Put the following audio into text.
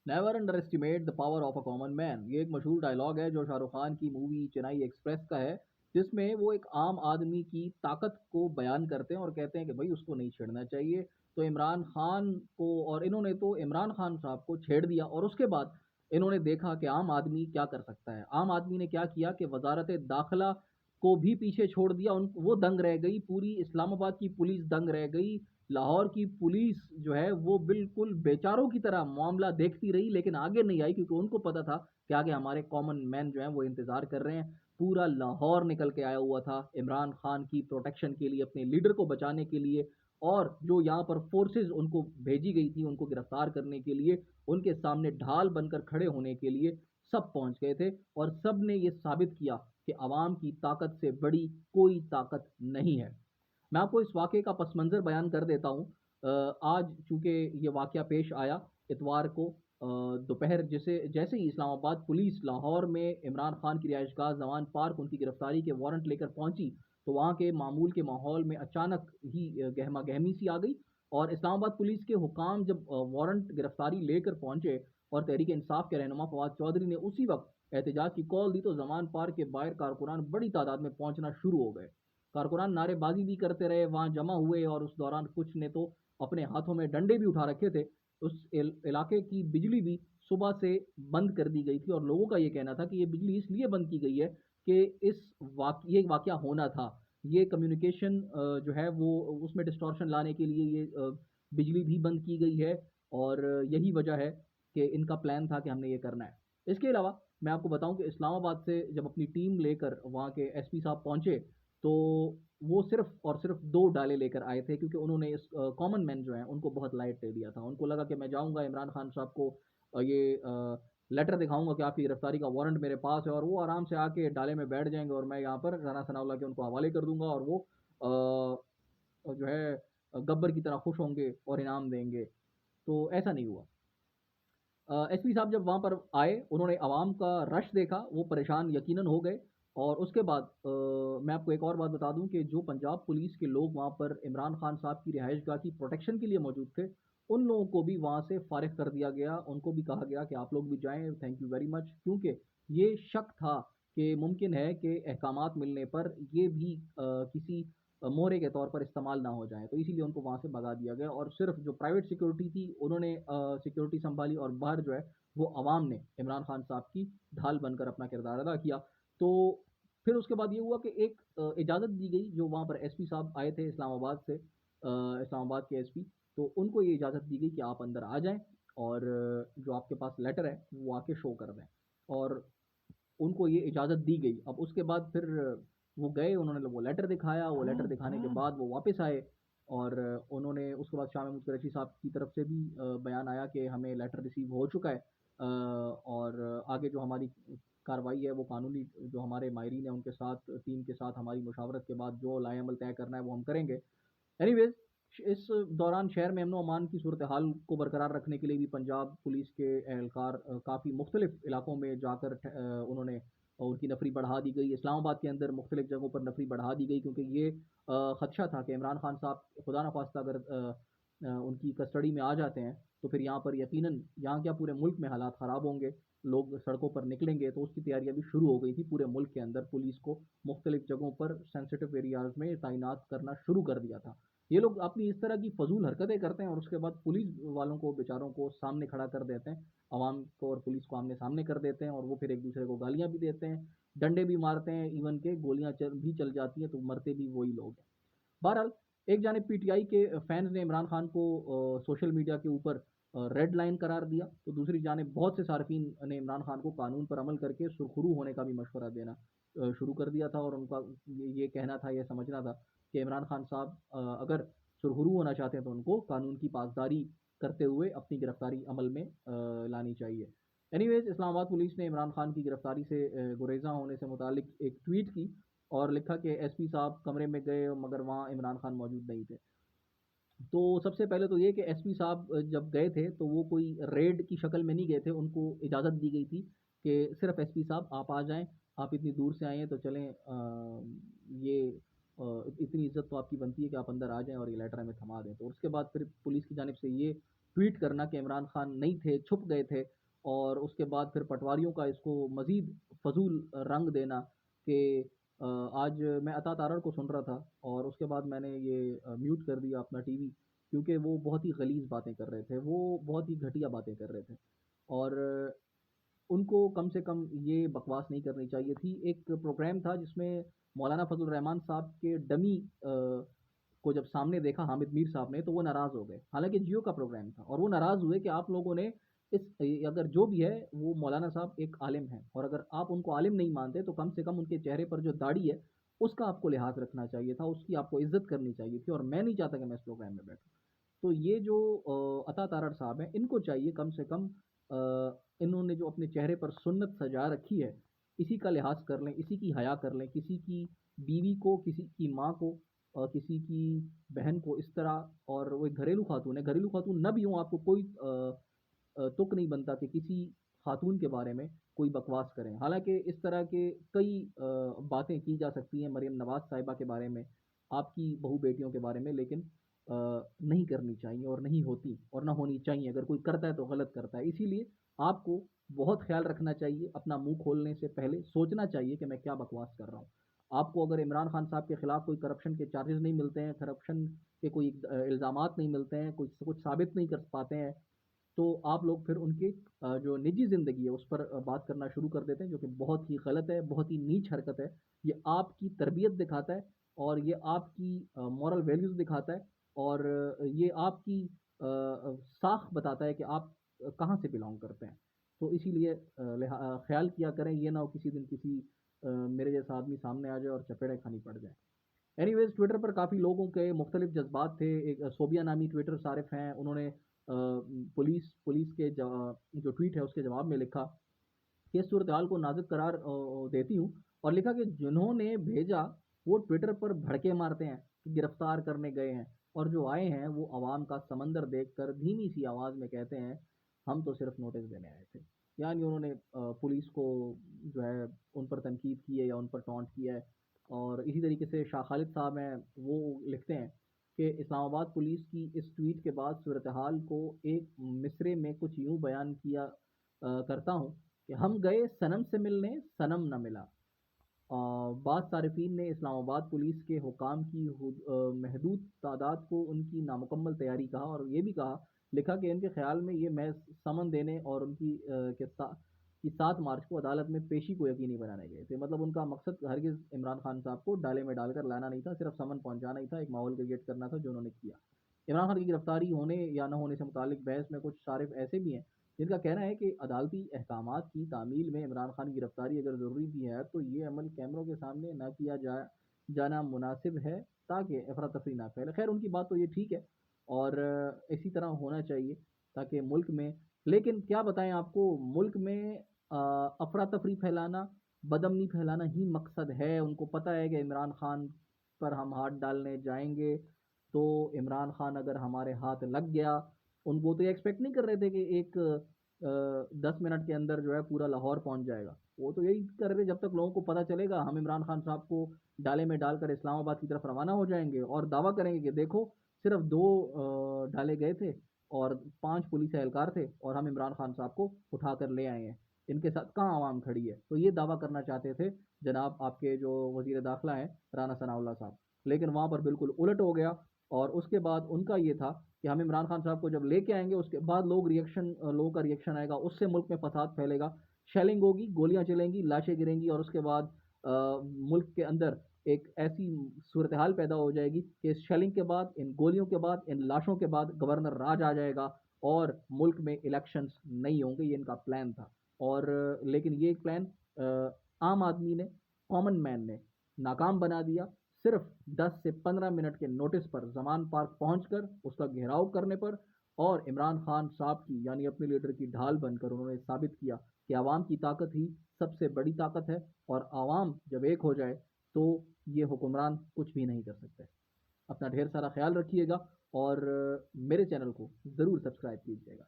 Never under estimate the power of a common man. ये एक मशहूर डायलॉग है जो शाहरुख खान की मूवी चेन्नई एक्सप्रेस का है, जिसमें वो एक आम आदमी की ताकत को बयान करते हैं और कहते हैं कि भाई उसको नहीं छेड़ना चाहिए। तो इमरान खान को, और इन्होंने तो इमरान खान साहब को छेड़ दिया, और उसके बाद इन्होंने देखा कि आम आदमी क्या कर सकता है। आम आदमी ने क्या किया कि वजारत दाखिला को भी पीछे छोड़ दिया। उन वो दंग रह गई, पूरी इस्लामाबाद की पुलिस दंग रह गई। लाहौर की पुलिस जो है वो बिल्कुल बेचारों की तरह मामला देखती रही, लेकिन आगे नहीं आई, क्योंकि उनको पता था कि आगे हमारे कॉमन मैन जो है वो इंतजार कर रहे हैं। पूरा लाहौर निकल के आया हुआ था इमरान खान की प्रोटेक्शन के लिए, अपने लीडर को बचाने के लिए। और जो यहाँ पर फोर्सेस उनको भेजी गई थी उनको गिरफ्तार करने के लिए, उनके सामने ढाल बनकर खड़े होने के लिए सब पहुंच गए थे। और सब ने ये साबित किया कि अवाम की ताकत से बड़ी कोई ताकत नहीं है। मैं आपको इस वाक़े का पस मंज़र बयान कर देता हूँ। आज चूँकि ये वाक़या पेश आया इतवार को दोपहर, जैसे जैसे ही इस्लामाबाद पुलिस लाहौर में इमरान खान की रिहाइशगाह जवान पार्क उनकी गिरफ्तारी के वारंट लेकर पहुंची, तो वहाँ के मामूल के माहौल में अचानक ही गहमा गहमी सी आ गई। और इस्लामाबाद पुलिस के हुकाम जब वारंट गिरफ्तारी लेकर पहुंचे और तहरीक इंसाफ के रहनुमा फवाद चौधरी ने उसी वक्त एहतजाज की कॉल दी, तो जमान पार्क के बाहर कारकुनान बड़ी तादाद में पहुंचना शुरू हो गए। कारकुनान नारेबाजी भी करते रहे, वहाँ जमा हुए, और उस दौरान कुछ ने तो अपने हाथों में डंडे भी उठा रखे थे। उस इलाके की बिजली भी सुबह से बंद कर दी गई थी, और लोगों का ये कहना था कि ये बिजली इसलिए बंद की गई है कि ये वाक़या होना था। ये कम्युनिकेशन जो है वो उसमें डिस्टॉर्शन लाने के लिए ये बिजली भी बंद की गई है, और यही वजह है कि इनका प्लान था कि हमने ये करना है। इसके अलावा मैं आपको बताऊं कि इस्लामाबाद से जब अपनी टीम लेकर वहाँ के एसपी साहब पहुँचे, तो वो सिर्फ और सिर्फ 2 डाले लेकर आए थे, क्योंकि उन्होंने इस कॉमन मैन जो हैं उनको बहुत लाइट ले लिया था। उनको लगा कि मैं जाऊँगा इमरान खान साहब को ये लेटर दिखाऊँगा कि आपकी गिरफ्तारी का वारंट मेरे पास है, और वो आराम से आके डाले में बैठ जाएँगे, और मैं यहाँ पर राना सनाउल्लाह के उनको हवाले कर दूँगा, और वो जो है गब्बर की तरह खुश होंगे और इनाम देंगे। तो ऐसा नहीं हुआ। एसपी साहब जब वहाँ पर आए, उन्होंने आवाम का रश देखा, वो परेशान यकीनन हो गए। और उसके बाद मैं आपको एक और बात बता दूं कि जो पंजाब पुलिस के लोग वहाँ पर इमरान खान साहब की रिहाइशगाह की प्रोटेक्शन के लिए मौजूद थे, उन लोगों को भी वहाँ से फारिग कर दिया गया। उनको भी कहा गया कि आप लोग भी जाएं, थैंक यू वेरी मच, क्योंकि ये शक था कि मुमकिन है कि अहकामात मिलने पर ये भी किसी मोहरे के तौर पर इस्तेमाल ना हो जाए, तो इसीलिए उनको वहाँ से भगा दिया गया। और सिर्फ जो प्राइवेट सिक्योरिटी थी उन्होंने सिक्योरिटी संभाली, और बाहर जो है वो अवाम ने इमरान खान साहब की ढाल बनकर अपना किरदार अदा किया। तो फिर उसके बाद ये हुआ कि एक इजाज़त दी गई, जो वहाँ पर एसपी साहब आए थे इस्लामाबाद से, इस्लामाबाद के एसपी, तो उनको ये इजाज़त दी गई कि आप अंदर आ जाएं, और जो आपके पास लेटर है वो आके शो कर दें। और उनको ये इजाज़त दी गई। अब उसके बाद फिर वो गए, उन्होंने वो लेटर दिखाया, वो लेटर दिखाने के बाद वो वापस आए, और उन्होंने उसके बाद शाह महमूद कुरैशी साहब की तरफ से भी बयान आया कि हमें लेटर रिसीव हो चुका है, और आगे जो हमारी कार्रवाई है वो कानूनी, जो हमारे माहिरीन हैं उनके साथ, टीम के साथ हमारी मुशावरत के बाद जो लाएअमल तय करना है वो हम करेंगे। एनीवेज, इस दौरान शहर में अमन अमान की सूरत हाल को बरकरार रखने के लिए भी पंजाब पुलिस के एहलकार काफ़ी मुख्तलिफ इलाकों में जाकर उन्होंने उनकी नफरी बढ़ा दी गई। इस्लामाबाद के अंदर मुख्तलिफ जगहों पर नफरी बढ़ा दी गई, क्योंकि ये खदशा था कि इमरान खान साहब खुदा न खास्ता अगर उनकी कस्टडी में आ जाते हैं, तो फिर यहाँ पर यकीनन, यहाँ क्या पूरे मुल्क में हालात ख़राब होंगे, लोग सड़कों पर निकलेंगे। तो उसकी तैयारियां भी शुरू हो गई थी पूरे मुल्क के अंदर। पुलिस को मुख्तलिफ जगहों पर सेंसिटिव एरियाज में तैनात करना शुरू कर दिया था। ये लोग अपनी इस तरह की फजूल हरकतें करते हैं, और उसके बाद पुलिस वालों को बेचारों को सामने खड़ा कर देते हैं, आवाम को और पुलिस को आमने सामने कर देते हैं, और वो फिर एक दूसरे को गालियां भी देते हैं, डंडे भी मारते हैं, इवन के गोलियां भी चल जाती हैं, तो मरते भी वही लोग हैं। बहरहाल, एक जानिब पीटीआई के फैंस ने इमरान खान को सोशल मीडिया के ऊपर रेड लाइन करार दिया, तो दूसरी जानिब बहुत से सार्फिन ने इमरान खान को कानून पर अमल करके सुरखरू होने का भी मशवरा देना शुरू कर दिया था। और उनका ये कहना था, ये समझना था कि इमरान खान साहब अगर सुरखरू होना चाहते हैं तो उनको कानून की पासदारी करते हुए अपनी गिरफ्तारी अमल में लानी चाहिए। एनीवेज, इस्लामाबाद पुलिस ने इमरान खान की गिरफ्तारी से गुरेजा होने से मुतालिक एक ट्वीट की, और लिखा कि एसपी साहब कमरे में गए मगर वहाँ इमरान खान मौजूद नहीं थे। तो सबसे पहले तो ये कि एसपी साहब जब गए थे तो वो कोई रेड की शक्ल में नहीं गए थे, उनको इजाज़त दी गई थी कि सिर्फ एसपी साहब आप आ जाएं, आप इतनी दूर से आए हैं तो चलें, ये इतनी इज्जत तो आपकी बनती है कि आप अंदर आ जाएं और ये लेटर हमें थमा दें। तो उसके बाद फिर पुलिस की जानिब से ये ट्वीट करना कि इमरान खान नहीं थे, छुप गए थे, और उसके बाद फिर पटवारियों का इसको मज़ीद फ़ज़ूल रंग देना कि आज मैं अता तारड़ को सुन रहा था और उसके बाद मैंने ये म्यूट कर दिया अपना टीवी, क्योंकि वो बहुत ही ग़लीज़ बातें कर रहे थे, वो बहुत ही घटिया बातें कर रहे थे और उनको कम से कम ये बकवास नहीं करनी चाहिए थी। एक प्रोग्राम था जिसमें मौलाना फ़ज़ल रहमान साहब के डमी को जब सामने देखा हामिद मीर साहब ने, तो वो नाराज़ हो गए। हालाँकि जियो का प्रोग्राम था और वो नाराज़ हुए कि आप लोगों ने अगर जो भी है वो मौलाना साहब एक आलिम हैं और अगर आप उनको आलिम नहीं मानते तो कम से कम उनके चेहरे पर जो दाढ़ी है, उसका आपको लिहाज़ रखना चाहिए था, उसकी आपको इज़्ज़त करनी चाहिए थी और मैं नहीं चाहता कि मैं इस प्रोग्राम में बैठूँ। तो ये जो अता तारड़ साहब हैं, इनको चाहिए कम से कम इन्होंने जो अपने चेहरे पर सुन्नत सजा रखी है, इसी का लिहाज़ कर लें, इसी की हया कर लें, किसी की बीवी को, किसी की माँ को, किसी की बहन को इस तरह, और वो एक घरेलू खातून है, घरेलू खातून ना भी हों, आपको कोई तुक नहीं बनता कि किसी खातून के बारे में कोई बकवास करें। हालाँकि इस तरह के कई बातें की जा सकती हैं मरियम नवाज़ साहिबा के बारे में, आपकी बहू-बेटियों के बारे में, लेकिन नहीं करनी चाहिए और नहीं होती और ना होनी चाहिए। अगर कोई करता है तो गलत करता है। इसीलिए आपको बहुत ख़्याल रखना चाहिए, अपना मुँह खोलने से पहले सोचना चाहिए कि मैं क्या बकवास कर रहा हूँ। आपको अगर इमरान खान साहब के खिलाफ़ कोई करप्शन के चार्जेज़ नहीं मिलते हैं, करप्शन के कोई इल्ज़ामात नहीं मिलते हैं, कुछ कुछ साबित नहीं कर पाते हैं, तो आप लोग फिर उनकी जो निजी ज़िंदगी है उस पर बात करना शुरू कर देते हैं, जो कि बहुत ही गलत है, बहुत ही नीच हरकत है। ये आपकी तरबियत दिखाता है और ये आपकी मॉरल वैल्यूज़ दिखाता है और ये आपकी साख़ बताता है कि आप कहाँ से बिलॉन्ग करते हैं। तो इसीलिए ख़्याल किया करें, ये ना हो किसी दिन किसी मेरे जैसा आदमी सामने आ जाए और चपेड़े खानी पड़ जाए। एनीवेज़, ट्विटर पर काफ़ी लोगों के मुख्तलिफ़ जज़्बात थे। एक सोबिया नामी ट्विटर सारिफ़ हैं, उन्होंने पुलिस पुलिस के जो ट्वीट है उसके जवाब में लिखा कि इस सूरत-हाल को नाज़ुक करार देती हूँ और लिखा कि जिन्होंने भेजा वो ट्विटर पर भड़के मारते हैं कि गिरफ्तार करने गए हैं और जो आए हैं वो अवाम का समंदर देखकर धीमी-सी आवाज़ में कहते हैं, हम तो सिर्फ़ नोटिस देने आए थे। यानी उन्होंने पुलिस को जो है उन पर तनकीद की है या उन पर टॉन्ट किया है। और इसी तरीके से शाह खालिद साहब हैं, वो लिखते हैं कि इस्लामाबाद पुलिस की इस ट्वीट के बाद सूरत-हाल को एक मिसरे में कुछ यूँ बयान किया करता हूँ कि हम गए सनम से मिलने, सनम ना मिला। बाज़ सारिफ़ीन ने इस्लामाबाद पुलिस के हुकाम की महदूद तादाद को उनकी नामुकम्मल तैयारी कहा और ये भी कहा, लिखा कि इनके ख़्याल में ये महज़ समन देने और उनकी के सा कि 7 मार्च को अदालत में पेशी को यकीनी बनाने गए थे। मतलब उनका मकसद हरगिज़ इमरान खान साहब को डाले में डालकर लाना नहीं था, सिर्फ़ समन पहुँचाना ही था, एक माहौल क्रिएट करना था जो उन्होंने किया। इमरान खान की गिरफ़्तारी होने या न होने से मुताल्लिक़ बहस में कुछ सारिफ़ ऐसे भी हैं जिनका कहना है कि अदालती अहकामात की तामील में इमरान खान की गिरफ़्तारी अगर ज़रूरी भी है तो ये अमल कैमरों के सामने ना किया जाना मुनासिब है ताकि अफरा-तफ़री ना फैले। ख़ैर, उनकी बात तो ये ठीक है और इसी तरह होना चाहिए ताकि मुल्क में, लेकिन क्या बताएँ आपको, मुल्क में अफरा-तफ़री फैलाना, बदअमनी फैलाना ही मकसद है। उनको पता है कि इमरान खान पर हम हाथ डालने जाएँगे तो इमरान खान अगर हमारे हाथ लग गया, वो तो ये एक्सपेक्ट नहीं कर रहे थे कि एक 10 मिनट के अंदर जो है पूरा लाहौर पहुँच जाएगा। वो तो यही कर रहे थे, जब तक लोगों को पता चलेगा हम इमरान खान साहब को डाले में डालकर इस्लामाबाद की तरफ रवाना हो जाएँगे और दावा करेंगे कि देखो सिर्फ़ 2 डाले गए थे और 5 पुलिस एहलकार थे और हम इमरान खान साहब को उठाकर ले आए हैं। इनके साथ कहाँ आवाम खड़ी है? तो ये दावा करना चाहते थे जनाब आपके जो वज़ीर दाखिला हैं, राना सनाउल्लाह साहब। लेकिन वहाँ पर बिल्कुल उलट हो गया और उसके बाद उनका ये था कि हम इमरान खान साहब को जब लेके आएँगे उसके बाद लोगों का रिएक्शन आएगा, उससे मुल्क में फ़साद फैलेगा, शेलिंग होगी, गोलियाँ चलेंगी, लाशें गिरेंगी और उसके बाद मुल्क के अंदर एक ऐसी सूरत-हाल पैदा हो जाएगी कि इस शेलिंग के बाद, इन गोलियों के बाद, इन लाशों के बाद गवर्नर राज आ जाएगा और मुल्क में इलेक्शंस नहीं होंगे। ये इनका प्लान था और लेकिन ये प्लान आम आदमी ने, कॉमन मैन ने नाकाम बना दिया। सिर्फ़ 10 से 15 मिनट के नोटिस पर ज़मान पार्क पहुँचकर उसका घेराव करने पर और इमरान खान साहब की यानी अपने लीडर की ढाल बनकर उन्होंने साबित किया कि आवाम की ताकत ही सबसे बड़ी ताकत है और आवाम जब एक हो जाए तो ये हुक्मरान कुछ भी नहीं कर सकते। अपना ढेर सारा ख़्याल रखिएगा और मेरे चैनल को ज़रूर सब्सक्राइब कीजिएगा।